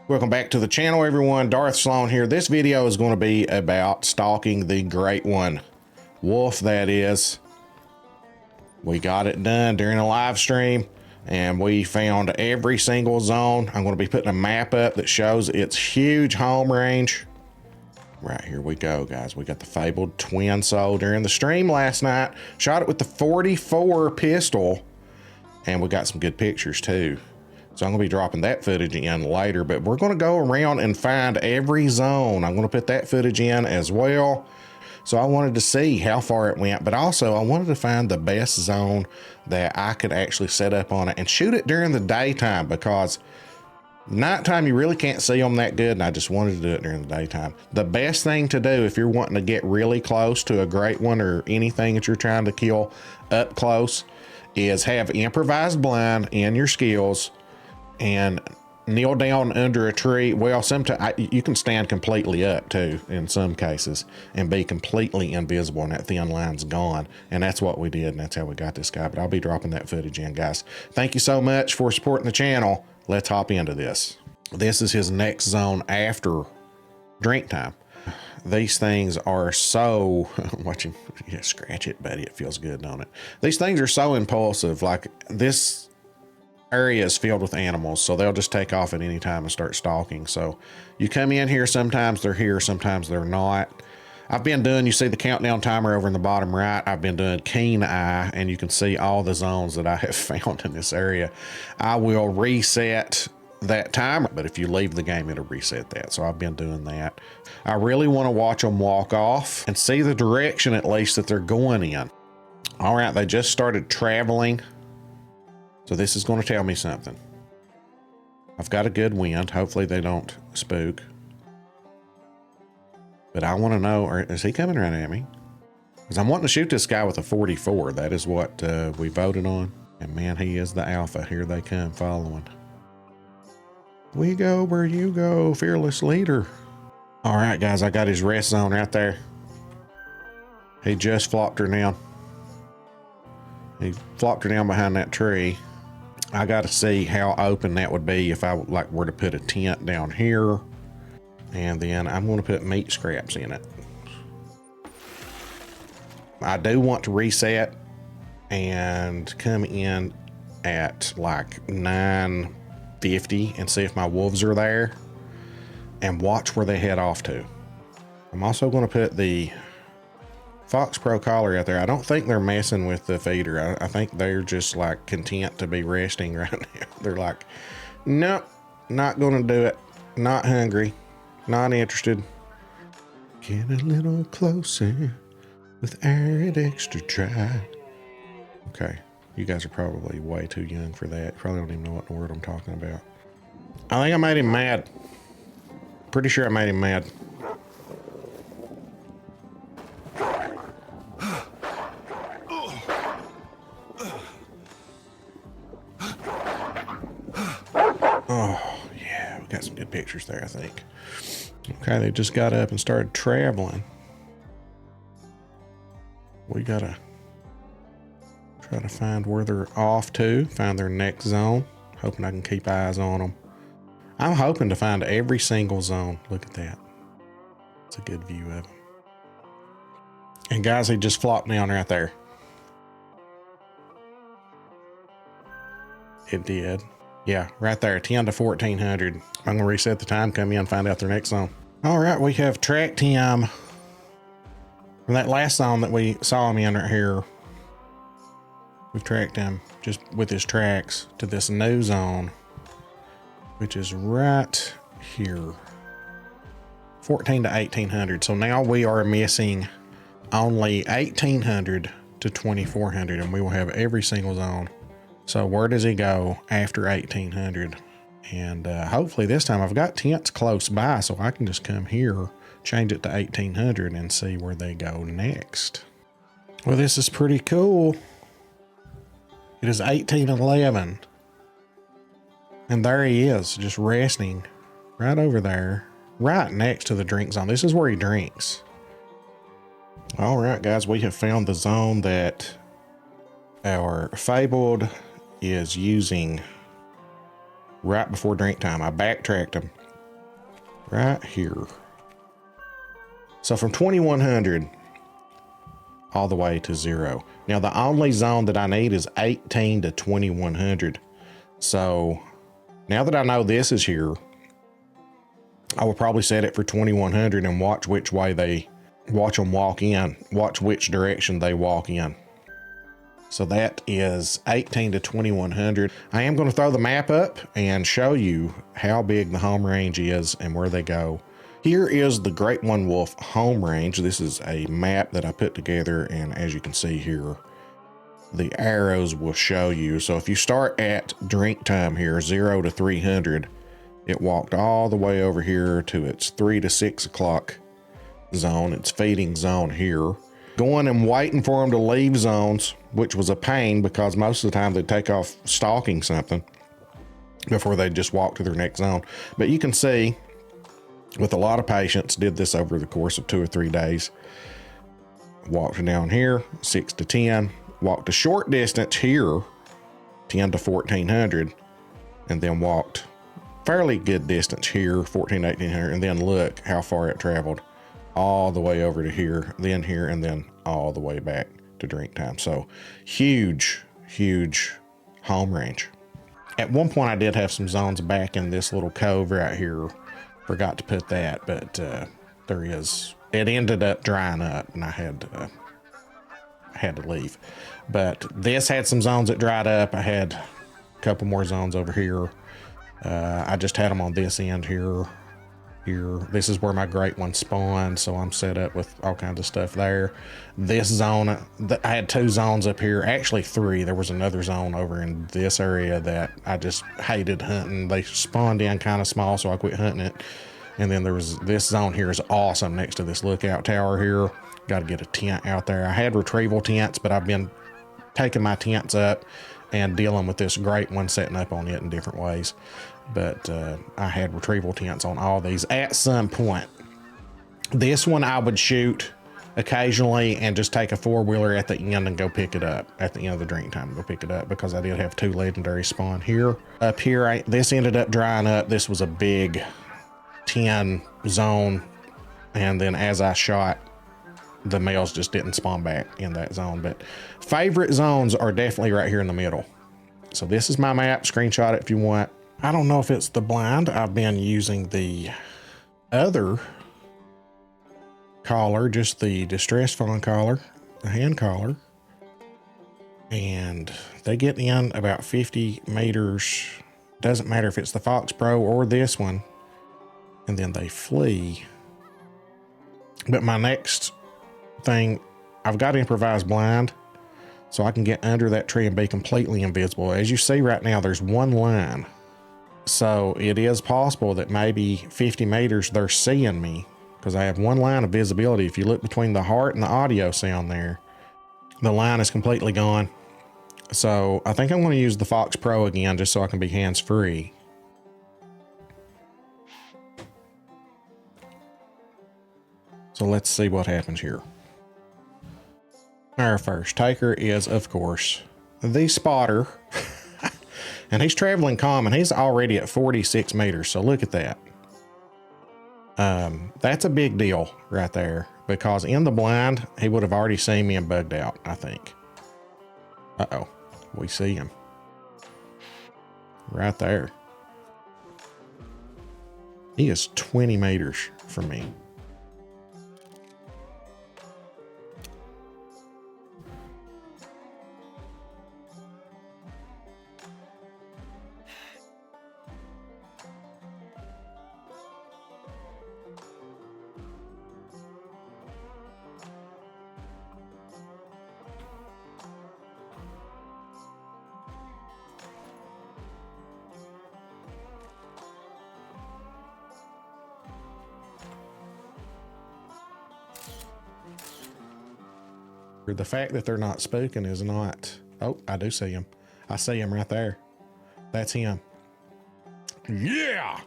Welcome back to the channel, everyone. Darth Slone here. This video is going to be about stalking the great one. Wolf, that is. We got it done during a live stream, and we found every single zone. I'm going to be putting a map up that shows its huge home range. Right, here we go, guys. We got the fabled twin soul during the stream last night. Shot it with the 44 pistol, and we got some good pictures too. So I'm going to be dropping that footage in later, but we're going to go around and find every zone. I'm going to put that footage in as well. So I wanted to see how far it went, but also I wanted to find the best zone that I could actually set up on it and shoot it during the daytime, because nighttime you really can't see them that good, and I just wanted to do it during the daytime. The best thing to do if you're wanting to get really close to a great one or anything that you're trying to kill up close is have improvised blind in your skills and kneel down under a tree. Well, sometimes you can stand completely up too in some cases and be completely invisible, and that thin line's gone. And that's what we did, and that's how we got this guy. But I'll be dropping that footage in, guys. Thank you so much for supporting the channel. Let's hop into this. This is his next zone after drink time. These things are so, watch him, yeah, scratch it, buddy. It feels good, don't it? These things are so impulsive. Like, this area is filled with animals, so they'll just take off at any time and start stalking. So you come in here, sometimes they're here, sometimes they're not. I've been doing, you see the countdown timer over in the bottom right, I've been doing keen eye, and you can see all the zones that I have found in this area. I will reset that timer, but if you leave the game, it'll reset that. So I've been doing that. I really want to watch them walk off and see the direction at least that they're going in. All right, they just started traveling. So this is going to tell me something. I've got a good wind. Hopefully they don't spook. But I want to know, is he coming right at me? Because I'm wanting to shoot this guy with a 44. That is what we voted on. And man, he is the alpha. Here they come following. We go where you go, fearless leader. All right, guys, I got his rest zone right there. He just flopped her down. He flopped her down behind that tree. I got to see how open that would be if I were to put a tent down here, and then I'm going to put meat scraps in it. I do want to reset and come in at like 9:50 and see if my wolves are there and watch where they head off to. I'm also going to put the Fox Pro collar out there. I don't think they're messing with the feeder. I think they're just like content to be resting right now. They're like, nope, not gonna do it. Not hungry, not interested. Get a little closer with arid extra dry. Okay, you guys are probably way too young for that. Probably don't even know what word I'm talking about. I think I made him mad. Pretty sure I made him mad. Oh, yeah, we got some good pictures there, I think. Okay, they just got up and started traveling. We gotta try to find where they're off to, find their next zone. Hoping I can keep eyes on them. I'm hoping to find every single zone. Look at that. It's a good view of them. And guys, he just flopped down right there. It did. Yeah, right there, 10 to 1400. I'm gonna reset the time, come in, find out their next zone. All right, we have tracked him from that last zone that we saw him in right here. We've tracked him just with his tracks to this new zone, which is right here, 14 to 1800. So now we are missing only 1800 to 2400, and we will have every single zone. So where does he go after 1800? And hopefully this time I've got tents close by, so I can just come here, change it to 1800 and see where they go next. Well, this is pretty cool. It is 1811. And there he is, just resting right over there, right next to the drink zone. This is where he drinks. All right, guys, we have found the zone that our fabled is using right before drink time. I backtracked him right here. So from 2100 all the way to 0. Now the only zone that I need is 18 to 2100. So now that I know this is here, I will probably set it for 2100 and watch which way they watch them walk in, watch which direction they walk in. So that is 18 to 2100. I am going to throw the map up and show you how big the home range is and where they go. Here is the Great One Wolf home range. This is a map that I put together, and as you can see here, the arrows will show you. So if you start at drink time here, 0 to 300, it walked all the way over here to its 3 to 6 o'clock zone, its feeding zone here. Going and waiting for them to leave zones, which was a pain because most of the time they'd take off stalking something before they just walk to their next zone. But you can see, with a lot of patience, did this over the course of 2 or 3 days. Walked down here, 6 to 10, walked a short distance here, 10 to 1400, and then walked fairly good distance here, 14 to 1800, and then look how far it traveled. All the way over to here, and then all the way back to drink time. So huge, huge home range. At one point I did have some zones back in this little cove right here. Forgot to put that, but it ended up drying up and I had to leave. But this had some zones that dried up. I had a couple more zones over here. I just had them on this end here. This is where my great one spawned, so I'm set up with all kinds of stuff there. This zone, I had 2 zones up here, actually 3. There was another zone over in this area that I just hated hunting. They spawned in kind of small, so I quit hunting it. And then there was this zone here is awesome next to this lookout tower here. Got to get a tent out there. I had retrieval tents, but I've been taking my tents up and dealing with this great one, setting up on it in different ways. But I had retrieval tents on all these at some point. This one I would shoot occasionally and just take a 4-wheeler at the end and go pick it up at the end of the drink time, go pick it up, because I did have 2 legendary spawn here. Up here, this ended up drying up. This was a big 10 zone, and then as I shot, the males just didn't spawn back in that zone. But favorite zones are definitely right here in the middle. So this is my map. Screenshot it if you want. I don't know if it's the blind. I've been using the other collar, just the distress fawn collar, the hand collar, and they get in about 50 meters. Doesn't matter if it's the Fox Pro or this one, and then they flee. But my next thing, I've got improvised blind, so I can get under that tree and be completely invisible. As you see right now, there's one line. So it is possible that maybe 50 meters they're seeing me, because I have one line of visibility. If you look between the heart and the audio sound there, the line is completely gone. So I think I'm going to use the Fox Pro again just so I can be hands-free. So let's see what happens here. Our first taker is, of course, the spotter. And he's traveling common. He's already at 46 meters. So look at that. That's a big deal right there, because in the blind, he would have already seen me and bugged out, I think. Uh-oh, we see him right there. He is 20 meters from me. The fact that they're not spooking is not... Oh, I do see him. I see him right there. That's him. Yeah!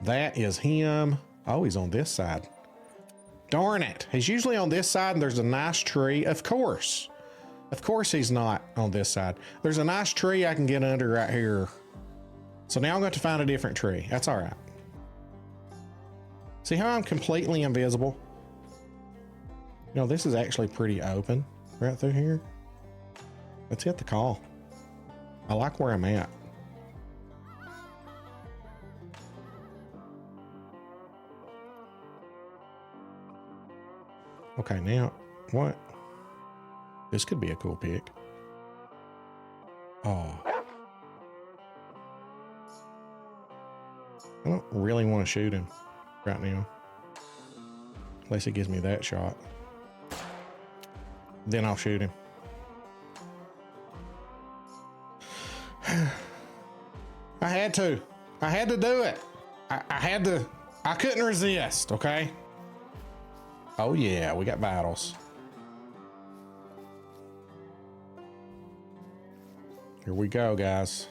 That is him. Oh, he's on this side. Darn it. He's usually on this side and there's a nice tree. Of course. Of course he's not on this side. There's a nice tree I can get under right here. So now I'm going to find a different tree. That's all right. See how I'm completely invisible? You know, this is actually pretty open right through here. Let's hit the call. I like where I'm at. Okay, now what? This could be a cool pick. Oh. I don't really want to shoot him right now. Unless he gives me that shot. Then I'll shoot him. I had to do it. I couldn't resist, okay? Oh yeah, we got vitals. Here we go, guys.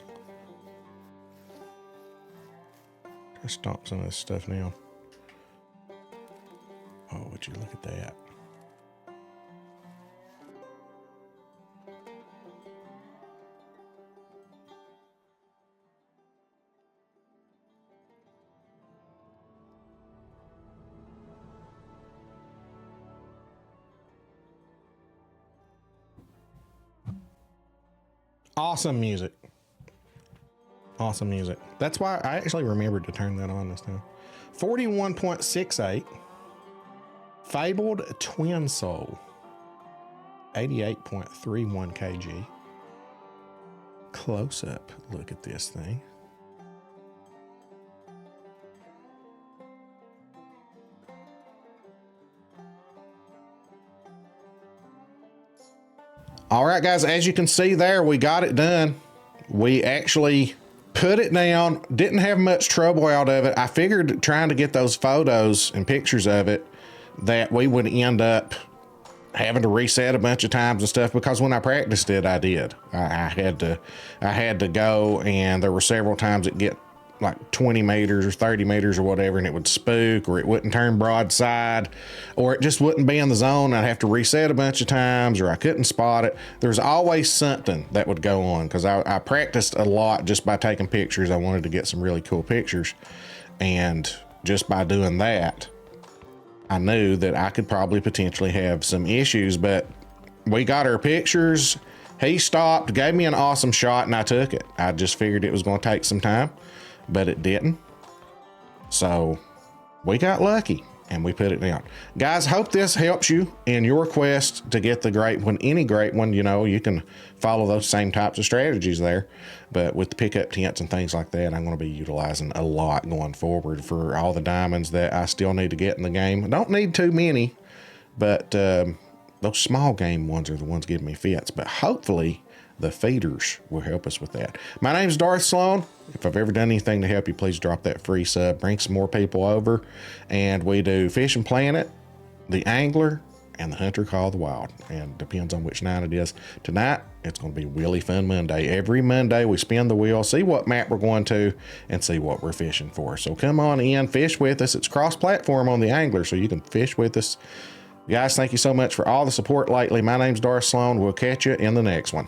Let's stomp some of this stuff now. Oh, would you look at that? Awesome music. Awesome music. That's why I actually remembered to turn that on this time. 41.68. Fabled Twin Soul. 88.31 kg. Close up look at this thing. All right, guys, as you can see there, we got it done. We actually put it down, didn't have much trouble out of it. I figured trying to get those photos and pictures of it that we would end up having to reset a bunch of times and stuff, because when I practiced it, I did. I had to go, and there were several times it get like 20 meters or 30 meters or whatever, and it would spook, or it wouldn't turn broadside, or it just wouldn't be in the zone. I'd have to reset a bunch of times, or I couldn't spot it. There's always something that would go on, because I practiced a lot just by taking pictures. I wanted to get some really cool pictures, and just by doing that, I knew that I could probably potentially have some issues. But we got our pictures. He stopped, gave me an awesome shot, and I took it. I just figured it was going to take some time, but it didn't. So we got lucky and we put it down. Guys, hope this helps you in your quest to get the great one. Any great one, you know, you can follow those same types of strategies there, but with the pickup tents and things like that, I'm going to be utilizing a lot going forward for all the diamonds that I still need to get in the game. I don't need too many, but those small game ones are the ones giving me fits, but hopefully the feeders will help us with that. My name's Darth Slone. If I've ever done anything to help you, please drop that free sub. Bring some more people over. And we do Fishing Planet, the Angler, and the Hunter Call the Wild. And depends on which night it is. Tonight, it's going to be Wheelie Fun Monday. Every Monday, we spin the wheel, see what map we're going to, and see what we're fishing for. So come on in, fish with us. It's cross-platform on the Angler, so you can fish with us. Guys, thank you so much for all the support lately. My name's Darth Slone. We'll catch you in the next one.